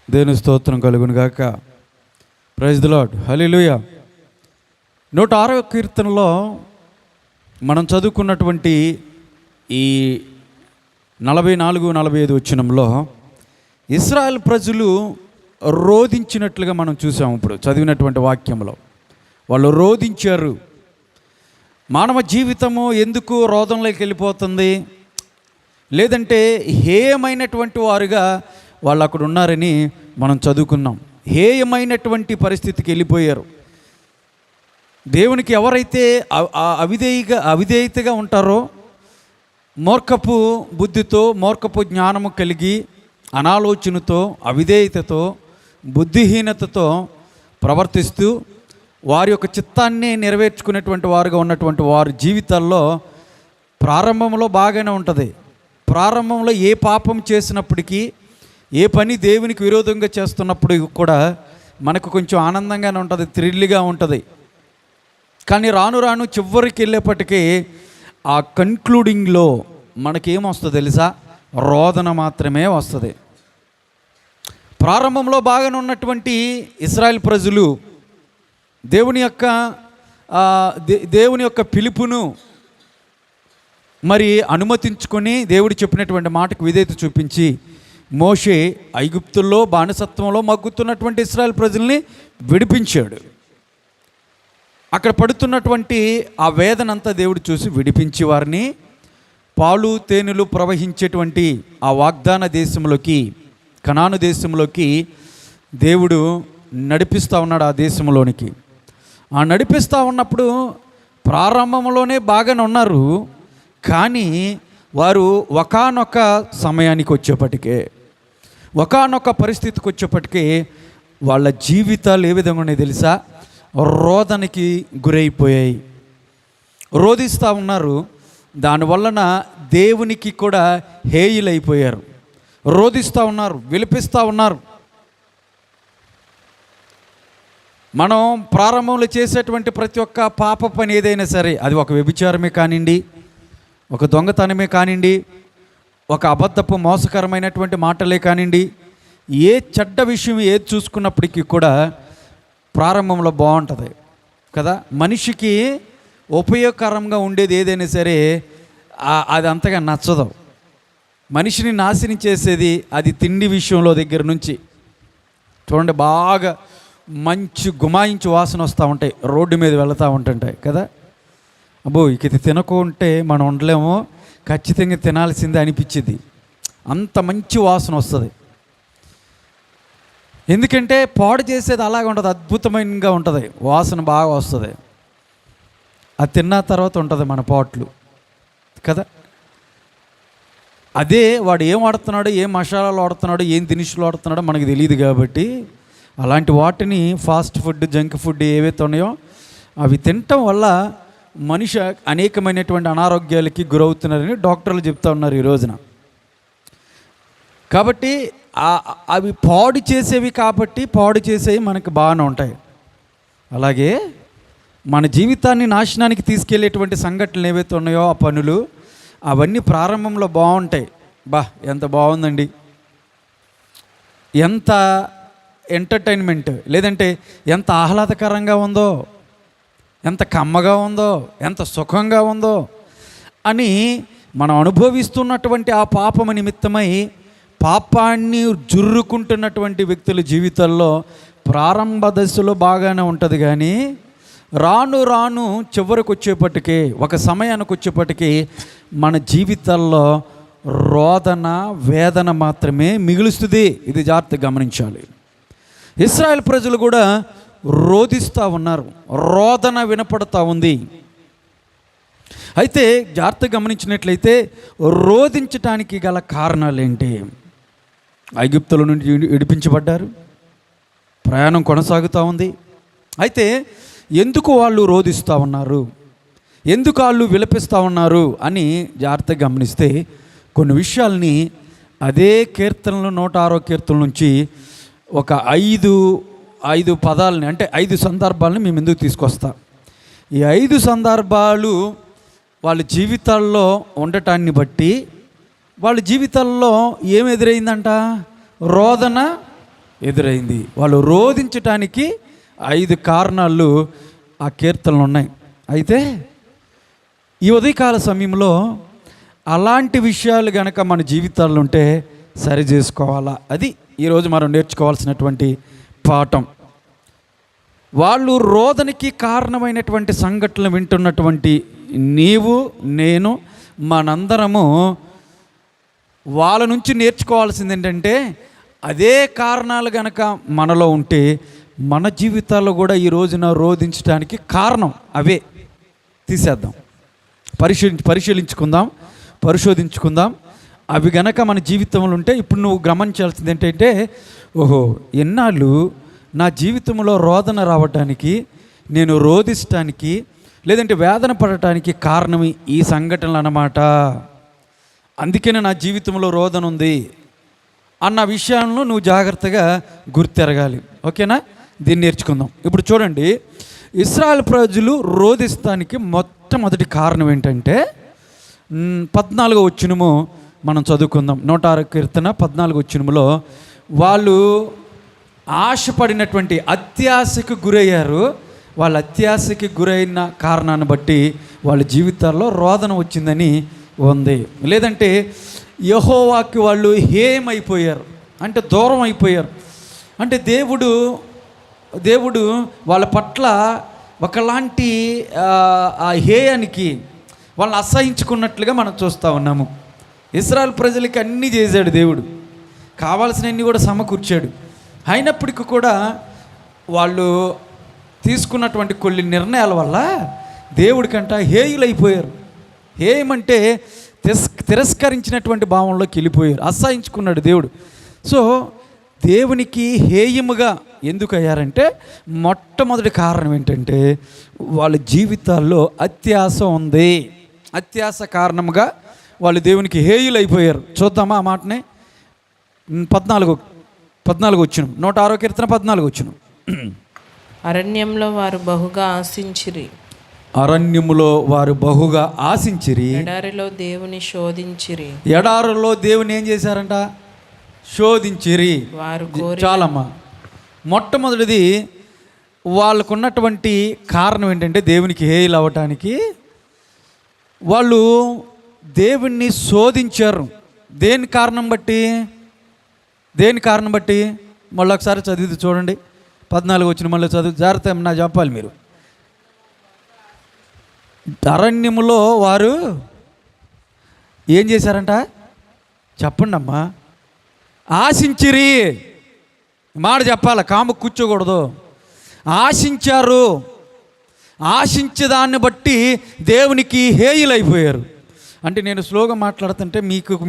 దేవుని స్తోత్రం కలుగును గాక. Praise the Lord. హల్లెలూయా. 106వ కీర్తనలో మనం చదువుకున్నటువంటి ఈ 44-45 వచనంలో ఇశ్రాయేల్ ప్రజలు రోదించినట్లుగా మనం చూసాము. ఇప్పుడు చదివినటువంటి వాక్యంలో వాళ్ళు రోదించారు. మానవ జీవితము ఎందుకు రోదంలోకి వెళ్ళిపోతుంది, లేదంటే హేయమైనటువంటి వారుగా వాళ్ళు అక్కడ ఉన్నారని మనం చదువుకున్నాం. హేయమైనటువంటి పరిస్థితికి వెళ్ళిపోయారు. దేవునికి ఎవరైతే అవిధేయతగా ఉంటారో, మూర్ఖపు బుద్ధితో, మూర్ఖపు జ్ఞానము కలిగి, అనాలోచనతో, అవిధేయతతో, బుద్ధిహీనతతో ప్రవర్తిస్తూ వారి యొక్క చిత్తాన్ని నెరవేర్చుకునేటువంటి వారుగా ఉన్నటువంటి వారి జీవితాల్లో ప్రారంభంలో బాగానే ఉంటుంది. ప్రారంభంలో ఏ పాపం చేసినప్పటికీ, ఏ పని దేవునికి విరోధంగా చేస్తున్నప్పుడు కూడా మనకు కొంచెం ఆనందంగానే ఉంటుంది, థ్రిల్గా ఉంటుంది. కానీ రాను రాను చివరికి వెళ్ళేప్పటికీ ఆ కన్క్లూడింగ్లో మనకేమొస్తుంది తెలుసా? రోదన మాత్రమే వస్తుంది. ప్రారంభంలో బాగానే ఉన్నటువంటి ఇశ్రాయేల్ ప్రజలు దేవుని యొక్క పిలుపును మరి అనుమతించుకొని దేవుడు చెప్పినటువంటి మాటకు విధేయత చూపించి మోషే ఐగుప్తుల్లో బానిసత్వంలో మగ్గుతున్నటువంటి ఇశ్రాయేల్ ప్రజల్ని విడిపించాడు. అక్కడ పడుతున్నటువంటి ఆ వేదనంతా దేవుడు చూసి విడిపించి వారిని పాలు తేనెలు ప్రవహించేటువంటి ఆ వాగ్దాన దేశంలోకి, కనాను దేశంలోకి దేవుడు నడిపిస్తూ ఉన్నాడు. ఆ దేశంలోనికి ఆ నడిపిస్తూ ఉన్నప్పుడు ప్రారంభంలోనే బాగానే ఉన్నారు. కానీ వారు ఒకానొక సమయానికి వచ్చేప్పటికే, ఒకానొక పరిస్థితికి వచ్చేప్పటికే వాళ్ళ జీవితాలు ఏ విధంగా ఉన్నాయి తెలుసా? రోదనకి గురైపోయాయి. రోదిస్తూ ఉన్నారు. దానివలన దేవునికి కూడా హేయులైపోయారు. రోదిస్తూ ఉన్నారు, విలపిస్తూ ఉన్నారు. మనం ప్రారంభంలో చేసేటువంటి ప్రతి ఒక్క పాప పని ఏదైనా సరే, అది ఒక వ్యభిచారమే కానివ్వండి, ఒక దొంగతనమే కానివ్వండి, ఒక అబద్ధపు మోసకరమైనటువంటి మాటలే కానివ్వండి, ఏ చెడ్డ విషయం ఏది చూసుకున్నప్పటికీ కూడా ప్రారంభంలో బాగుంటుంది కదా. మనిషికి ఉపయోగకరంగా ఉండేది ఏదైనా సరే అది అంతగా నచ్చదు. మనిషిని నాశనం చేసేది అది తిండి విషయంలో దగ్గర నుంచి చూడండి, బాగా మంచి గుమాయించి వాసన వస్తూ ఉంటాయి, రోడ్డు మీద వెళుతూ ఉంటుంటాయి కదా. అబ్బో ఇక ఇది తినకుంటే మనం ఉండలేమో, ఖచ్చితంగా తినాల్సిందే అనిపించింది. అంత మంచి వాసన వస్తుంది. ఎందుకంటే పాడు చేసేది అలాగే ఉంటుంది, అద్భుతమైనగా ఉంటుంది, వాసన బాగా వస్తుంది. అది తిన్న తర్వాత ఉంటుంది మన పాట్లు కదా. అదే వాడు ఏం వాడుతున్నాడో, ఏం మసాలాలు వాడుతున్నాడో, ఏం దినుసులు వాడుతున్నాడో మనకు తెలియదు. కాబట్టి అలాంటి వాటిని ఫాస్ట్ ఫుడ్, జంక్ ఫుడ్ ఏవైతే ఉన్నాయో అవి తినటం వల్ల మనిషి అనేకమైనటువంటి అనారోగ్యాలకి గురవుతున్నారని డాక్టర్లు చెప్తా ఉన్నారు ఈ రోజున. కాబట్టి అవి పాడు చేసేవి, కాబట్టి పాడు చేసేవి మనకు బాగానే ఉంటాయి. అలాగే మన జీవితాన్ని నాశనానికి తీసుకెళ్లేటువంటి సంఘటనలు ఏవైతే ఉన్నాయో, ఆ పనులు అవన్నీ ప్రారంభంలో బాగుంటాయి. ఎంత బాగుందండి, ఎంత ఎంటర్టైన్మెంట్, లేదంటే ఎంత ఆహ్లాదకరంగా ఉందో, ఎంత కమ్మగా ఉందో, ఎంత సుఖంగా ఉందో అని మనం అనుభవిస్తున్నటువంటి ఆ పాపము నిమిత్తమై పాపాన్ని జుర్రుకుంటున్నటువంటి వ్యక్తుల జీవితాల్లో ప్రారంభ దశలో బాగానే ఉంటుంది. కానీ రాను రాను చివరికి వచ్చేప్పటికీ, ఒక సమయానికి వచ్చేప్పటికీ మన జీవితాల్లో రోదన, వేదన మాత్రమే మిగులుస్తుంది. ఇది జాగ్రత్తగా గమనించాలి. ఇశ్రాయేల్ ప్రజలు కూడా రోదిస్తూ ఉన్నారు, రోదన వినపడుతూ ఉంది. అయితే జాగ్రత్తగా గమనించినట్లయితే రోదించటానికి గల కారణాలు ఏంటి? ఐగుప్తుల నుండి విడిపించబడ్డారు, ప్రయాణం కొనసాగుతూ ఉంది. అయితే ఎందుకు వాళ్ళు రోదిస్తూ ఉన్నారు, ఎందుకు వాళ్ళు విలపిస్తూ ఉన్నారు అని జాగ్రత్తగా గమనిస్తే కొన్ని విషయాల్ని అదే కీర్తనలు 106వ కీర్తన నుంచి ఒక ఐదు పదాలని, అంటే 5 సందర్భాలని మేము ఎందుకు తీసుకొస్తా. ఈ 5 సందర్భాలు వాళ్ళ జీవితాల్లో ఉండటాన్ని బట్టి వాళ్ళ జీవితాల్లో ఏం ఎదురైందంట? రోదన ఎదురైంది. వాళ్ళు రోధించటానికి 5 కారణాలు ఆ కీర్తనలు ఉన్నాయి. అయితే ఈ ఉదయకాల సమయంలో అలాంటి విషయాలు గనక మన జీవితాల్లో ఉంటే సరి చేసుకోవాలా, అది ఈరోజు మనం నేర్చుకోవాల్సినటువంటి పాఠం. వాళ్ళు రోదనకి కారణమైనటువంటి సంఘటనలు వింటున్నటువంటి నీవు నేను మనందరము వాళ్ళ నుంచి నేర్చుకోవాల్సింది ఏంటంటే, అదే కారణాలు గనక మనలో ఉంటే మన జీవితాల్లో కూడా ఈ రోజున రోధించడానికి కారణం అవే. తీసేద్దాం, పరిశోధించుకుందాం. అవి గనక మన జీవితంలో ఉంటే ఇప్పుడు నువ్వు గమనించాల్సింది ఏంటంటే, ఓహో ఎన్నాళ్ళు నా జీవితంలో రోదన రావడానికి, నేను రోధించడానికి లేదంటే వేదన పడటానికి కారణం ఈ సంఘటనలు అన్నమాట. అందుకనే నా జీవితంలో రోదన ఉంది అన్న విషయాలను నువ్వు జాగ్రత్తగా గుర్తెరగాలి. ఓకేనా? దీన్ని నేర్చుకుందాం. ఇప్పుడు చూడండి, ఇశ్రాయేలు ప్రజలు రోధిస్తానికి మొట్టమొదటి కారణం ఏంటంటే 14వ వచనము మనం చదువుకుందాం. 106 కీర్తన 14వ వచనములో వాళ్ళు ఆశపడినటువంటి అత్యాశకు గురయ్యారు. వాళ్ళ అత్యాశకి గురైన కారణాన్ని బట్టి వాళ్ళ జీవితాల్లో రోదన వచ్చిందని ఉంది. లేదంటే యెహోవాకి వాళ్ళు హేయమైపోయారు, అంటే దూరం అయిపోయారు. అంటే దేవుడు వాళ్ళ పట్ల ఒకలాంటి ఆ హేయానికి వాళ్ళని అసహించుకున్నట్లుగా మనం చూస్తూ ఉన్నాము. ఇశ్రాయేలు ప్రజలకి అన్నీ చేశాడు దేవుడు, కావాల్సినవన్నీ కూడా సమకూర్చాడు. అయినప్పటికీ కూడా వాళ్ళు తీసుకున్నటువంటి కొన్ని నిర్ణయాల వల్ల దేవుడికంట హేయులైపోయారు. హేయమంటే తిరస్కరించినటువంటి భావంలోకి వెళ్ళిపోయారు, అసహించుకున్నాడు దేవుడు. సో దేవునికి హేయముగా ఎందుకు అయ్యారంటే మొట్టమొదటి కారణం ఏంటంటే వాళ్ళ జీవితాల్లో అత్యాశ ఉంది. అత్యాశ కారణముగా వాళ్ళు దేవునికి హేయులైపోయారు. చూద్దామా ఆ మాటనే? 14వ వచనం, 106వ కీర్తన 14వ వచనం. అరణ్యంలో వారు బహుగా ఆశించిరి, ఎడారిలో దేవుని శోధించిరి. ఎడారిలో దేవుని ఏం చేశారంట? శోధించిరి. చాలమ్మా. మొట్టమొదటిది వాళ్ళకున్నటువంటి కారణం ఏంటంటే దేవునికి హేయులు అవ్వటానికి వాళ్ళు దేవుణ్ణి శోధించారు. దేని కారణం బట్టి మళ్ళీ ఒకసారి చదివి చూడండి. 14 వచ్చిన మళ్ళీ చదువు, జాగ్రత్త నా చెప్పాలి మీరు. అరణ్యములో వారు ఏం చేశారంట? చెప్పండి అమ్మా. ఆశించిరి. మాట చెప్పాలి, కాము కూర్చోకూడదు. ఆశించారు. ఆశించేదాన్ని బట్టి దేవునికి హేయులైపోయారు. అంటే నేను స్లోగా మాట్లాడుతుంటే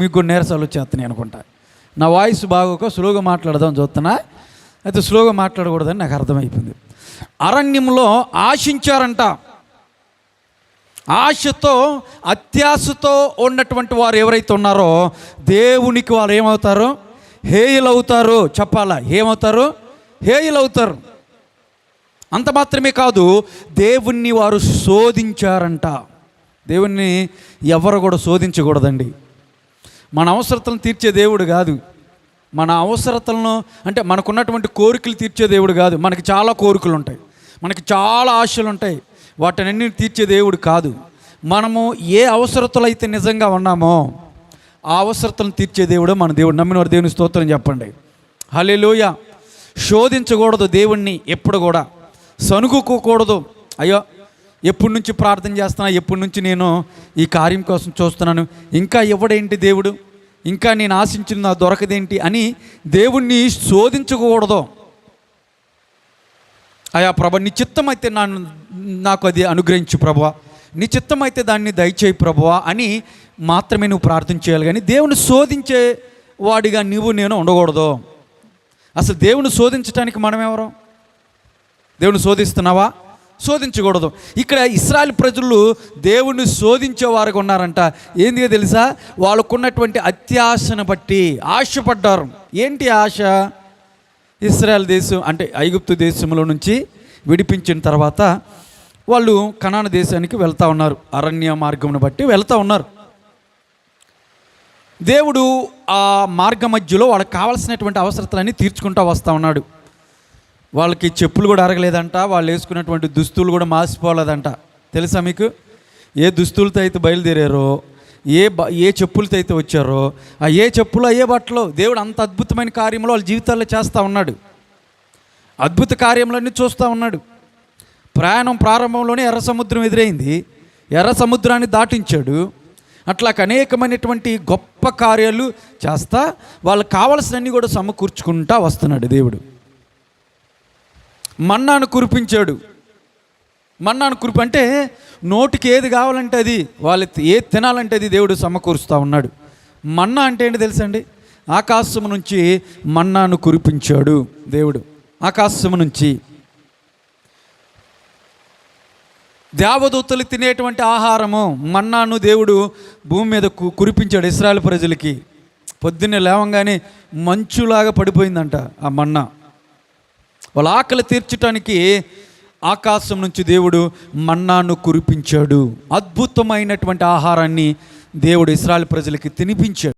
మీకు నీరసాలు వచ్చేస్తున్నాయి అనుకుంటా. నా వాయిస్ బాగోక స్లోగా మాట్లాడదాం చూస్తున్నా, అయితే స్లోగా మాట్లాడకూడదని నాకు అర్థమైపోయింది. అరణ్యంలో ఆశించారంట. ఆశతో అత్యాశతో ఉన్నటువంటి వారు ఎవరైతే ఉన్నారో దేవునికి వారు ఏమవుతారు? హేయులవుతారు. చెప్పాలా? ఏమవుతారు? హేయులవుతారు. అంత మాత్రమే కాదు, దేవుణ్ణి వారు శోధించారంట. దేవుణ్ణి ఎవరు కూడా శోధించకూడదండి. మన అవసరతలను తీర్చే దేవుడు కాదు. మన అవసరతలను అంటే మనకున్నటువంటి కోరికలు తీర్చే దేవుడు కాదు. మనకి చాలా కోరికలు ఉంటాయి, మనకి చాలా ఆశలు ఉంటాయి, వాటినన్నీ తీర్చే దేవుడు కాదు. మనము ఏ అవసరతలు అయితే నిజంగా ఉన్నామో ఆ అవసరతలను తీర్చే దేవుడు మన దేవుడు. నమ్మిన వారు దేవుని స్తోత్రం చెప్పండి. హల్లెలూయా. శోధించకూడదు దేవుణ్ణి, ఎప్పుడు కూడా సనుగుకోకూడదు. అయ్యో ఎప్పటి నుంచి ప్రార్థన చేస్తున్నా, ఎప్పటి నుంచి నేను ఈ కార్యం కోసం చూస్తున్నాను, ఇంకా ఎవడేంటి దేవుడు, ఇంకా నేను ఆశించిన నా దొరకదేంటి అని దేవుణ్ణి శోధించకూడదు. అయ్యా ప్రభా, నీ చిత్తం అయితే నాకు అది అనుగ్రహించు ప్రభువా, నీ చిత్తం అయితే దాన్ని దయచేయి ప్రభువా అని మాత్రమే నువ్వు ప్రార్థన చేయాలి. కానీ దేవుని శోధించే వాడిగా నేను ఉండకూడదు. అసలు దేవుని శోధించడానికి మనం ఎవరు? దేవుని శోధిస్తున్నావా? శోధించకూడదు. ఇక్కడ ఇశ్రాయేలు ప్రజలు దేవుణ్ణి శోధించేవారుగా ఉన్నారంట. ఏందిగా తెలుసా? వాళ్ళకున్నటువంటి అత్యాశను బట్టి ఆశపడ్డారు. ఏంటి ఆశ? ఇశ్రాయేలు దేశం అంటే ఐగుప్తు దేశంలో నుంచి విడిపించిన తర్వాత వాళ్ళు కనాను దేశానికి వెళ్తూ ఉన్నారు. అరణ్య మార్గమును బట్టి వెళ్తూ ఉన్నారు. దేవుడు ఆ మార్గ మధ్యలో వాళ్ళకి కావాల్సినటువంటి అవసరతలన్నీ తీర్చుకుంటూ వస్తూ ఉన్నాడు. వాళ్ళకి చెప్పులు కూడా అరగలేదంట, వాళ్ళు వేసుకున్నటువంటి దుస్తులు కూడా మాసిపోలేదంట. తెలుసా మీకు? ఏ దుస్తులతో అయితే బయలుదేరారో, ఏ చెప్పులతో అయితే వచ్చారో, ఆ ఏ చెప్పులు ఏ బట్టలు దేవుడు అంత అద్భుతమైన కార్యంలో వాళ్ళ జీవితాల్లో చేస్తూ ఉన్నాడు. అద్భుత కార్యములన్నీ చూస్తూ ఉన్నాడు. ప్రయాణం ప్రారంభంలోనే ఎర్ర సముద్రం ఎదురైంది, ఎర్ర సముద్రాన్ని దాటించాడు. అట్లా అనేకమైనటువంటి గొప్ప కార్యాలు చేస్తా వాళ్ళకి కావలసినన్ని కూడా సమకూర్చుకుంటా వస్తున్నాడు దేవుడు. మన్నాను కురిపించాడు. మన్నాను అంటే నోటికి ఏది కావాలంటే అది, వాళ్ళు ఏది తినాలంటే అది దేవుడు సమకూరుస్తూ ఉన్నాడు. మన్నా అంటే ఏంటి తెలుసండి? ఆకాశము నుంచి మన్నాను కురిపించాడు దేవుడు. ఆకాశము నుంచి దేవదూతలు తినేటువంటి ఆహారము మన్నాను దేవుడు భూమి మీద కురిపించాడు ఇశ్రాయేలు ప్రజలకి. పొద్దున్నే లేవంగానే మంచులాగా పడిపోయిందంట ఆ మన్నా. వాళ్ళ ఆకలి తీర్చడానికి ఆకాశం నుంచి దేవుడు మన్నాను కురిపించాడు. అద్భుతమైనటువంటి ఆహారాన్ని దేవుడు ఇశ్రాయేలు ప్రజలకి తినిపించాడు.